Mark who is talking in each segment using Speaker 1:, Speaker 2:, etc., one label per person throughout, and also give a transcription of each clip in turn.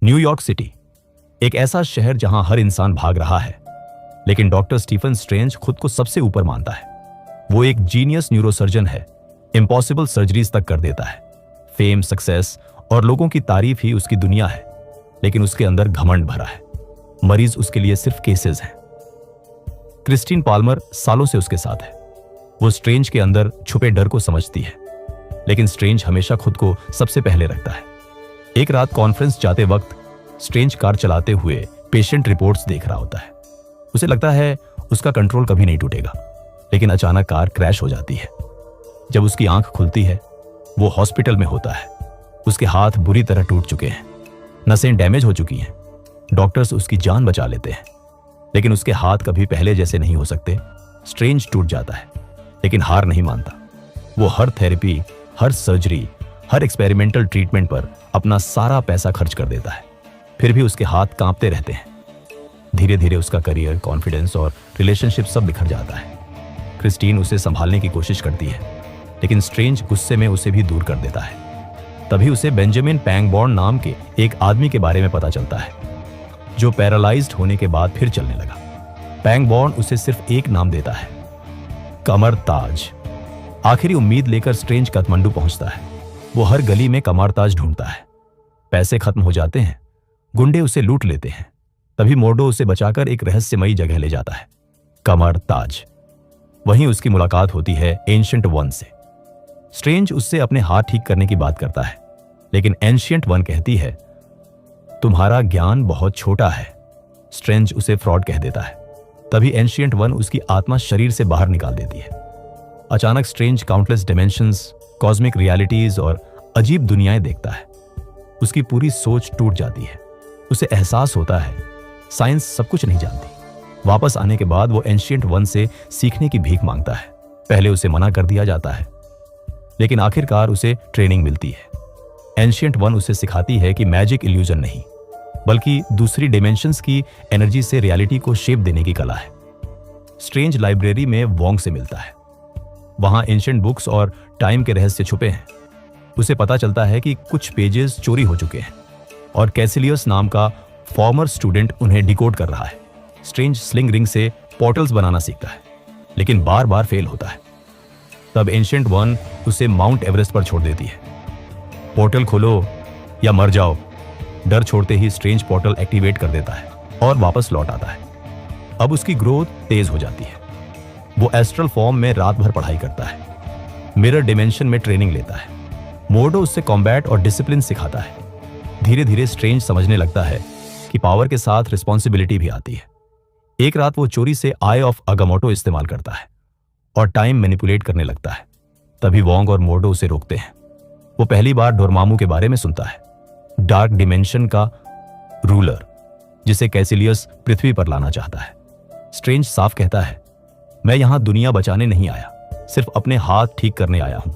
Speaker 1: New York city, एक ऐसा शहर जहां हर इंसान भाग रहा है, लेकिन डॉक्टर स्टीफन स्ट्रेंज खुद को सबसे ऊपर मानता है। वो एक जीनियस न्यूरोसर्जन है, इम्पॉसिबल सर्जरीज तक कर देता है। फेम, सक्सेस और लोगों की तारीफ ही उसकी दुनिया है, लेकिन उसके अंदर घमंड भरा है। मरीज उसके लिए सिर्फ केसेस हैं। क्रिस्टीन पाल्मर सालों से उसके साथ है। वो स्ट्रेंज के अंदर छुपे डर को समझती है, लेकिन स्ट्रेंज हमेशा खुद को सबसे पहले रखता है। एक रात कॉन्फ्रेंस जाते वक्त स्ट्रेंज कार चलाते हुए पेशेंट रिपोर्ट्स देख रहा होता है। उसे लगता है उसका कंट्रोल कभी नहीं टूटेगा, लेकिन अचानक कार क्रैश हो जाती है। जब उसकी आंख खुलती है, वो हॉस्पिटल में होता है। उसके हाथ बुरी तरह टूट चुके हैं, नसें डैमेज हो चुकी हैं। डॉक्टर्स उसकी जान बचा लेते हैं, लेकिन उसके हाथ कभी पहले जैसे नहीं हो सकते। स्ट्रेंज टूट जाता है, लेकिन हार नहीं मानता। वो हर थेरेपी, हर सर्जरी, हर एक्सपेरिमेंटल ट्रीटमेंट पर अपना सारा पैसा खर्च कर देता है। फिर भी उसके हाथ कांपते रहते हैं। धीरे धीरे उसका करियर, कॉन्फिडेंस और रिलेशनशिप सब बिखर जाता है। क्रिस्टीन उसे संभालने की कोशिश करती है, लेकिन स्ट्रेंज गुस्से में उसे भी दूर कर देता है। तभी उसे बेंजामिन पैंगबॉर्न नाम के एक आदमी के बारे में पता चलता है, जो पैरालाइज्ड होने के बाद फिर चलने लगा। पैंगबॉर्न उसे सिर्फ एक नाम देता है, कमर ताज। आखिरी उम्मीद लेकर स्ट्रेंज काठमांडू पहुंचता है। वो हर गली में कमर ताज ढूंढता है। पैसे खत्म हो जाते हैं, गुंडे उसे लूट लेते हैं। तभी मोर्डो उसे बचाकर एक रहस्यमयी जगह ले जाता है, कमर ताज। वहीं उसकी मुलाकात होती है एंशिएंट वन से। स्ट्रेंज उससे अपने हाथ ठीक करने की बात करता है, लेकिन एंशिएंट वन कहती है, तुम्हारा ज्ञान बहुत छोटा है। स्ट्रेंज उसे फ्रॉड कह देता है। तभी एंशिएंट वन उसकी आत्मा शरीर से बाहर निकाल देती है। अचानक strange countless dimensions, cosmic realities और अजीब दुनियाएं देखता है। उसकी पूरी सोच टूट जाती है। उसे एहसास होता है साइंस सब कुछ नहीं जानती। वापस आने के बाद वो एंशिएंट वन से सीखने की भीख मांगता है। पहले उसे मना कर दिया जाता है, लेकिन आखिरकार उसे ट्रेनिंग मिलती है। एंशिएंट वन उसे सिखाती है कि मैजिक इल्यूजन नहीं, बल्कि दूसरी डिमेंशंस की एनर्जी से रियलिटी को शेप देने की कला है। स्ट्रेंज लाइब्रेरी में वोंग से मिलता है। वहां एंशिएंट बुक्स और टाइम के रहस्य छुपे हैं। उसे पता चलता है कि कुछ पेजेस चोरी हो चुके हैं और कैसिलियस नाम का फॉर्मर स्टूडेंट उन्हें डिकोड कर रहा है। स्ट्रेंज स्लिंग रिंग से पोर्टल्स बनाना सीखता है, लेकिन बार बार फेल होता है। तब एंशिएंट वन उसे माउंट एवरेस्ट पर छोड़ देती है। पोर्टल खोलो या मर जाओ। डर छोड़ते ही स्ट्रेंज पोर्टल एक्टिवेट कर देता है और वापस लौट आता है। अब उसकी ग्रोथ तेज हो जाती है। वो एस्ट्रल फॉर्म में रात भर पढ़ाई करता है, मिरर डिमेंशन में ट्रेनिंग लेता है। मोर्डो उससे कॉम्बैट और डिसिप्लिन सिखाता है। धीरे धीरे स्ट्रेंज समझने लगता है कि पावर के साथ रिस्पॉन्सिबिलिटी भी आती है। एक रात वो चोरी से आई ऑफ अगामोटो इस्तेमाल करता है और टाइम मैनिपुलेट करने लगता है। तभी वोंग और मोर्डो उसे रोकते हैं। वो पहली बार डोरमामू के बारे में सुनता है, डार्क डिमेंशन का रूलर, जिसे कैसिलियस पृथ्वी पर लाना चाहता है। स्ट्रेंज साफ कहता है, मैं यहां दुनिया बचाने नहीं आया, सिर्फ अपने हाथ ठीक करने आया हूं।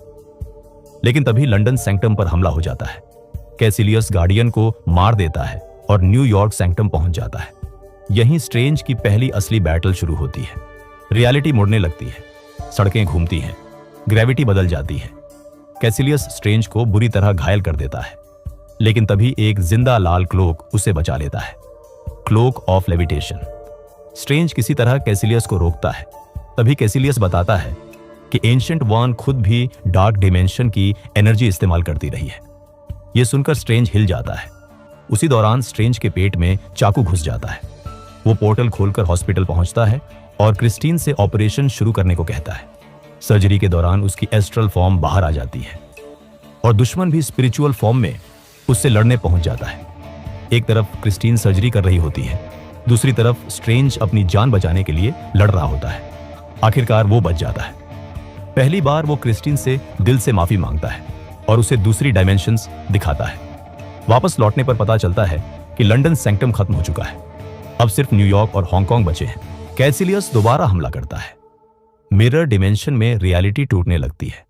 Speaker 1: लेकिन तभी लंदन सैंक्टम पर हमला हो जाता है। कैसिलियस गार्डियन को मार देता है और न्यूयॉर्क सैंक्टम पहुंच जाता है। यहीं स्ट्रेंज की पहली असली बैटल शुरू होती है। रियलिटी मुड़ने लगती है, सड़कें घूमती हैं, ग्रेविटी बदल जाती है। कैसिलियस स्ट्रेंज को बुरी तरह घायल कर देता है, लेकिन तभी एक जिंदा लाल क्लोक उसे बचा लेता है, क्लोक ऑफ लेविटेशन। स्ट्रेंज किसी तरह कैसिलियस को रोकता है। तभी कैसिलियस बताता है कि एंशिएंट वन खुद भी डार्क डिमेंशन की एनर्जी इस्तेमाल करती रही है। यह सुनकर स्ट्रेंज हिल जाता है। उसी दौरान स्ट्रेंज के पेट में चाकू घुस जाता है। वो पोर्टल खोलकर हॉस्पिटल पहुंचता है और क्रिस्टीन से ऑपरेशन शुरू करने को कहता है। सर्जरी के दौरान उसकी एस्ट्रल फॉर्म बाहर आ जाती है और दुश्मन भी स्पिरिचुअल फॉर्म में उससे लड़ने पहुंच जाता है। एक तरफ क्रिस्टीन सर्जरी कर रही होती है, दूसरी तरफ स्ट्रेंज अपनी जान बचाने के लिए लड़ रहा होता है। आखिरकार वो बच जाता है। पहली बार वो क्रिस्टीन से दिल से माफी मांगता है और उसे दूसरी डायमेंशंस दिखाता है। वापस लौटने पर पता चलता है कि लंदन सैंक्टम खत्म हो चुका है। अब सिर्फ न्यूयॉर्क और हांगकांग बचे हैं। कैसिलियस दोबारा हमला करता है। मिरर डिमेंशन में रियलिटी टूटने लगती है।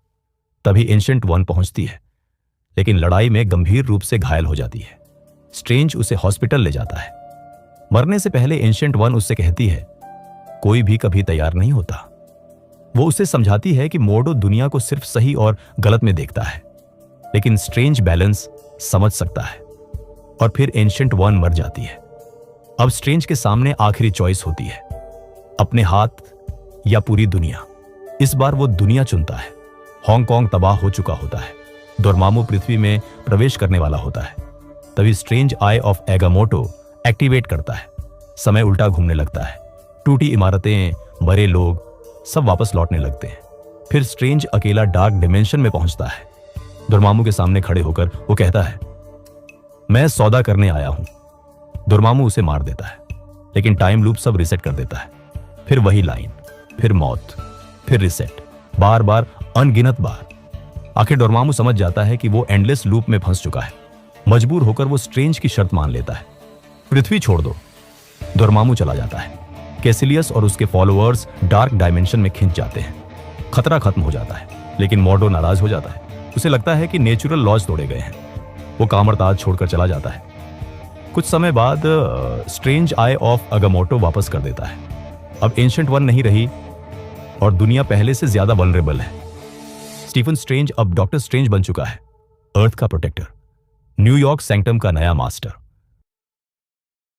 Speaker 1: तभी एंशिएंट वन पहुंचती है, लेकिन लड़ाई में गंभीर रूप से घायल हो जाती है। स्ट्रेंज उसे हॉस्पिटल ले जाता है। मरने से पहले एंशिएंट वन उससे कहती है, कोई भी कभी तैयार नहीं होता। वो उसे समझाती है कि मोर्डो दुनिया को सिर्फ सही और गलत में देखता है, लेकिन स्ट्रेंज बैलेंस समझ सकता है और फिर एंशिएंट वन मर जाती है। अब स्ट्रेंज के सामने आखिरी चॉइस होती है, अपने हाथ या पूरी दुनिया। इस बार वो दुनिया चुनता है। हांगकांग तबाह हो चुका होता है, डोरमामू पृथ्वी में प्रवेश करने वाला होता है। तभी स्ट्रेंज आई ऑफ एगामोटो एक्टिवेट करता है। समय उल्टा घूमने लगता है, टूटी इमारतें, मरे लोग, सब वापस लौटने लगते हैं। फिर स्ट्रेंज अकेला डार्क डिमेंशन में पहुंचता है। डोरमामू के सामने खड़े होकर वो कहता है, मैं सौदा करने आया हूं। डोरमामू उसे मार देता है, लेकिन टाइम लूप सब रिसेट कर देता है। फिर वही लाइन, फिर मौत, फिर रिसेट, बार बार, अनगिनत बार। आखिर डोरमामू समझ जाता है कि वो एंडलेस लूप में फंस चुका है। मजबूर होकर वो स्ट्रेंज की शर्त मान लेता है, पृथ्वी छोड़ दो। डोरमामू चला जाता है। कैसिलियस और उसके फॉलोअर्स डार्क डायमेंशन में खिंच जाते हैं। खतरा खत्म हो जाता है, लेकिन मॉर्डो नाराज हो जाता है। उसे लगता है कि नेचुरल लॉज तोड़े गए हैं। वो कामरताज छोड़कर चला जाता है। कुछ समय बाद स्ट्रेंज आई ऑफ अगामोटो वापस कर देता है। अब एंशिएंट वन नहीं रही और दुनिया पहले से ज्यादा वल्नरेबल है। स्टीफन स्ट्रेंज अब डॉक्टर स्ट्रेंज बन चुका है, अर्थ का प्रोटेक्टर, न्यूयॉर्क सैंक्टम का नया मास्टर।